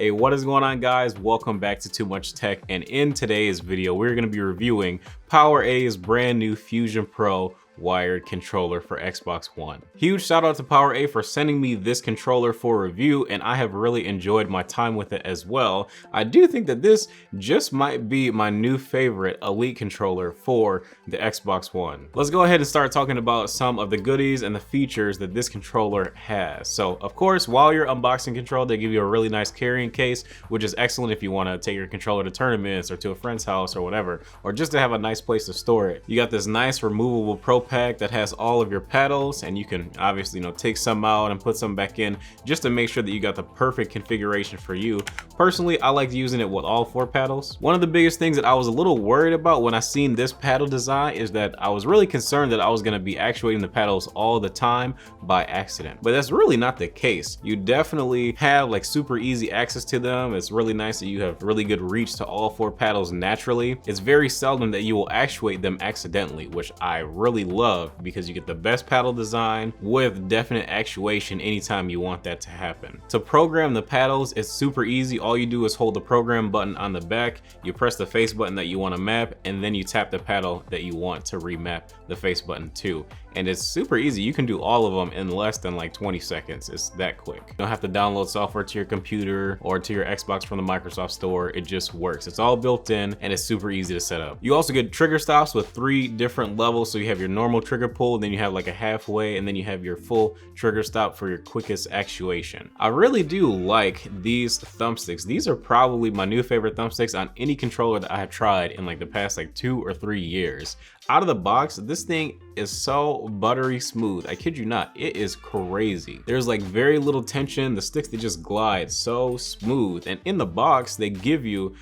Hey, what is going on, guys? Welcome back to Too Much Tech, and in today's video we're going to be reviewing PowerA's brand new Fusion Pro wired controller for Xbox One. Huge shout out to PowerA for sending me this controller for review, and I have really enjoyed my time with it as well. I do think that this just might be my new favorite Elite controller for the Xbox One. Let's go ahead and start talking about some of the goodies and the features that this controller has. So of course, while you're unboxing control, they give you a really nice carrying case, which is excellent if you want to take your controller to tournaments or to a friend's house or whatever, or just to have a nice place to store it. You got this nice removable Pro pack that has all of your pedals, and you can obviously take some out and put some back in just to make sure that you got the perfect configuration for you. Personally, I like using it with all 4 paddles. One of the biggest things that I was a little worried about when I seen this paddle design is that I was really concerned that I was going to be actuating the pedals all the time by accident, but that's really not the case. You definitely have like super easy access to them. It's really nice that you have really good reach to all 4 paddles naturally. It's very seldom that you will actuate them accidentally, which I really love, because you get the best paddle design with definite actuation anytime you want that to happen. To program the paddles, it's super easy. All you do is hold the program button on the back, you press the face button that you want to map, and then you tap the paddle that you want to remap the face button to. And it's super easy. You can do all of them in less than like 20 seconds. It's that quick. You don't have to download software to your computer or to your Xbox from the Microsoft Store. It just works. It's all built in and it's super easy to set up. You also get trigger stops with 3 different levels. So you have your normal trigger pull, then you have like a halfway, and then you have your full trigger stop for your quickest actuation. I really do like these thumbsticks. These are probably my new favorite thumbsticks on any controller that I have tried in like the past like 2 or 3 years. Out of the box, this thing is so buttery smooth. I kid you not, it is crazy. There's like very little tension. The sticks, they just glide so smooth. And in the box, they give you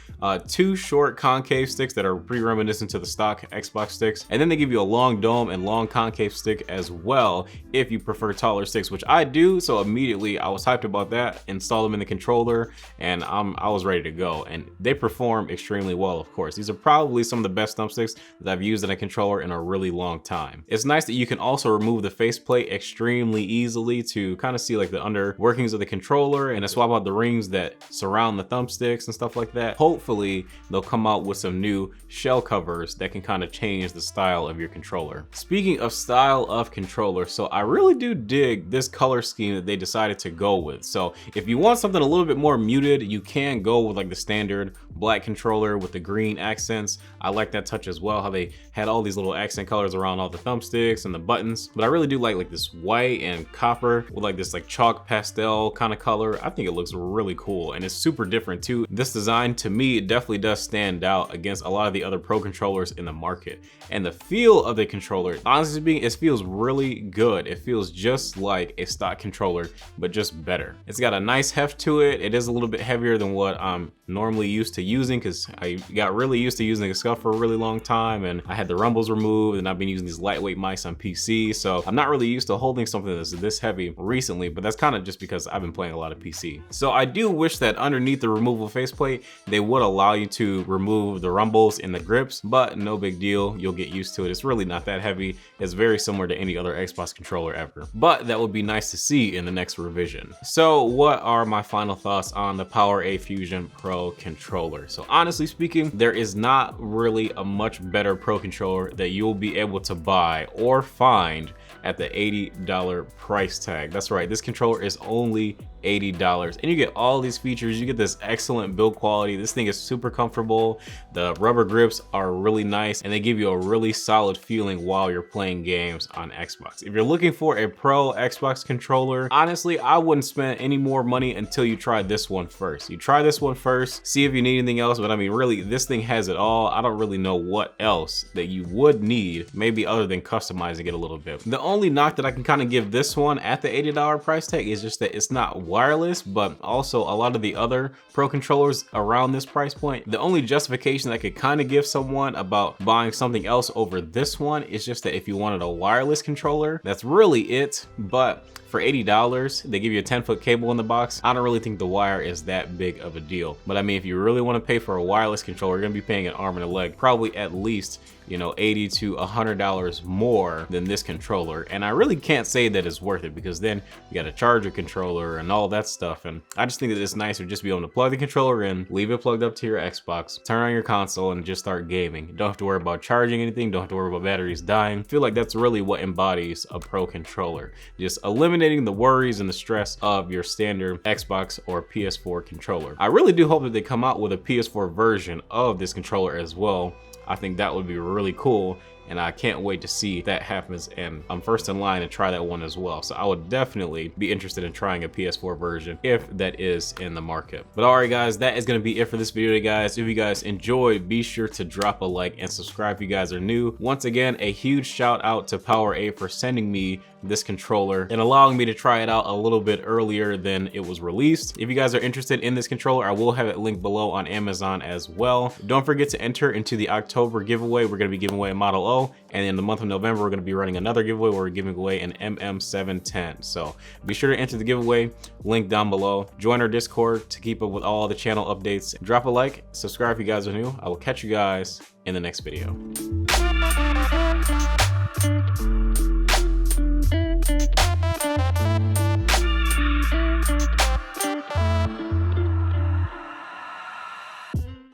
2 short concave sticks that are pretty reminiscent to the stock Xbox sticks. And then they give you a long dome and long concave stick as well if you prefer taller sticks, which I do. So immediately I was hyped about that, installed them in the controller, and I was ready to go. And they perform extremely well, of course. These are probably some of the best thumbsticks that I've used in a controller in a really long time. It's nice that you can also remove the faceplate extremely easily to kind of see like the under workings of the controller, and to swap out the rings that surround the thumbsticks and stuff like that. Hopefully they'll come out with some new shell covers that can kind of change the style of your controller. Speaking of style of controller, so I really do dig this color scheme that they decided to go with. So if you want something a little bit more muted, you can go with like the standard black controller with the green accents. I like that touch as well, how they had all these little accent colors around all the thumbsticks and the buttons. But I really do like this white and copper with like this like chalk pastel kind of color. I think it looks really cool, and it's super different too. This design, to me, it definitely does stand out against a lot of the other Pro controllers in the market. And the feel of the controller, honestly speaking, it feels really good. It feels just like a stock controller, but just better. It's got a nice heft to it. It is a little bit heavier than what I'm normally used to using, because I got really used to using a scuff for a really long time, and I had the rumbles removed, and I've been using these lightweight mice on PC, so I'm not really used to holding something that's this heavy recently, but that's kind of just because I've been playing a lot of PC. So I do wish that underneath the removable faceplate, they would allow you to remove the rumbles in the grips, but no big deal. You'll get used to it. It's really not that heavy. It's very similar to any other Xbox controller ever, but that would be nice to see in the next revision. So what are my final thoughts on the PowerA Fusion Pro controller? So honestly speaking, there is not really a much better Pro controller that you'll be able to buy or find at the $80 price tag. That's right, this controller is only $80, and you get all these features. You get this excellent build quality. This thing is super comfortable. The rubber grips are really nice, and they give you a really solid feeling while you're playing games on Xbox. If you're looking for a Pro Xbox controller, honestly, I wouldn't spend any more money until you try this one first. You try this one first, see if you need anything else, but I mean, really, this thing has it all. I don't really know what else that you would need, maybe other than customizing it a little bit. The only knock that I can kind of give this one at the $80 price tag is just that it's not wireless, but also a lot of the other Pro controllers around this price point, the only justification I could kind of give someone about buying something else over this one is just that if you wanted a wireless controller, that's really it. But for $80, they give you a 10-foot cable in the box. I don't really think the wire is that big of a deal. But I mean, if you really want to pay for a wireless controller, you're gonna be paying an arm and a leg, probably at least you know, $80 to $100 more than this controller. And I really can't say that it's worth it, because then you got a charger controller and all that stuff. And I just think that it's nicer just to be able to plug the controller in, leave it plugged up to your Xbox, turn on your console, and just start gaming. You don't have to worry about charging anything, don't have to worry about batteries dying. I feel like that's really what embodies a pro controller, just eliminating the worries and the stress of your standard Xbox or PS4 controller. I really do hope that they come out with a PS4 version of this controller as well. I think that would be really cool, and I can't wait to see that happens, and I'm first in line to try that one as well. So I would definitely be interested in trying a PS4 version if that is in the market. But alright guys, that is going to be it for this video guys. If you guys enjoyed, be sure to drop a like and subscribe if you guys are new. Once again, a huge shout out to PowerA for sending me this controller and allowing me to try it out a little bit earlier than it was released. If you guys are interested in this controller, I will have it linked below on Amazon as well. Don't forget to enter into the October giveaway. We're going to be giving away a Model O, and in the month of November we're going to be running another giveaway where we're giving away an MM710. So be sure to enter the giveaway, link down below. Join our Discord to keep up with all the channel updates. Drop a like, subscribe if you guys are new. I will catch you guys in the next video.